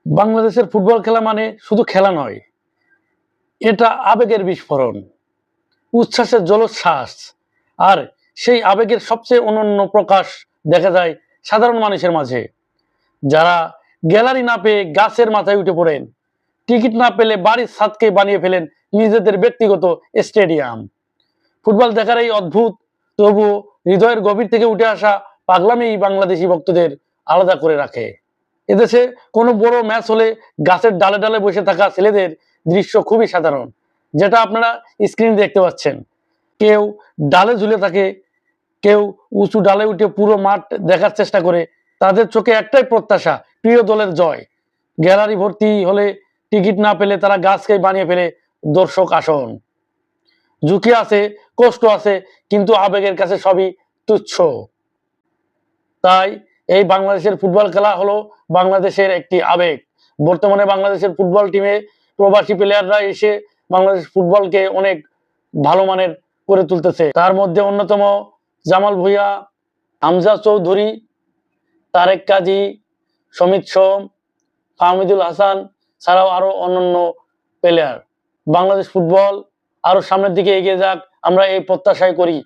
বাংলাদেশের ফুটবল খেলা মানে শুধু খেলা নয়, এটা আবেগের বিস্ফোরণ, উচ্ছ্বাসের জলোচ্ছ্বাস। আর সেই আবেগের সবচেয়ে অনন্য প্রকাশ দেখা যায় সাধারণ মানুষের মাঝে, যারা গ্যালারি না পেয়ে গাছের মাথায় উঠে পড়েন, টিকিট না পেলে বাড়ির ছাদকে বানিয়ে ফেলেন নিজেদের ব্যক্তিগত স্টেডিয়াম। ফুটবল দেখার এই অদ্ভুত তবু হৃদয়ের গভীর থেকে উঠে আসা পাগলামি বাংলাদেশি ভক্তদের আলাদা করে রাখে। এদেশে কোনো বড় ম্যাচ হলে গাছের ডালে ডালে বসে থাকা ছেলেদের দৃশ্য খুবই সাধারণ, যেটা আপনারা স্ক্রিন দেখতে পাচ্ছেন। কেউ ডালে ঝুলে থাকে, কেউ উঁচু ডালে উঠে পুরো মাঠ দেখার চেষ্টা করে। তাদের চোখে একটাই প্রত্যাশা, প্রিয় দলের জয়। গ্যালারি ভর্তি হলে টিকিট না পেলে তারা গাছকে বানিয়ে ফেলে দর্শক আসন। ঝুঁকি আছে, কষ্ট আছে, কিন্তু আবেগের কাছে সবই তুচ্ছ। তাই এই বাংলাদেশের ফুটবল খেলা হলো বাংলাদেশের একটি আবেগ। বর্তমানে বাংলাদেশের ফুটবল টিমে প্রবাসী প্লেয়াররা এসে বাংলাদেশ ফুটবলকে অনেক ভালো মানের করে তুলতেছে। তার মধ্যে অন্যতম জামাল ভুঁইয়া, হামজা চৌধুরী, তারেক কাজী, সমিত সোম, ফাহমিদুল হাসান ছাড়াও আরো অন্যান্য প্লেয়ার। বাংলাদেশ ফুটবল আরো সামনের দিকে এগিয়ে যাক, আমরা এই প্রত্যাশাই করি।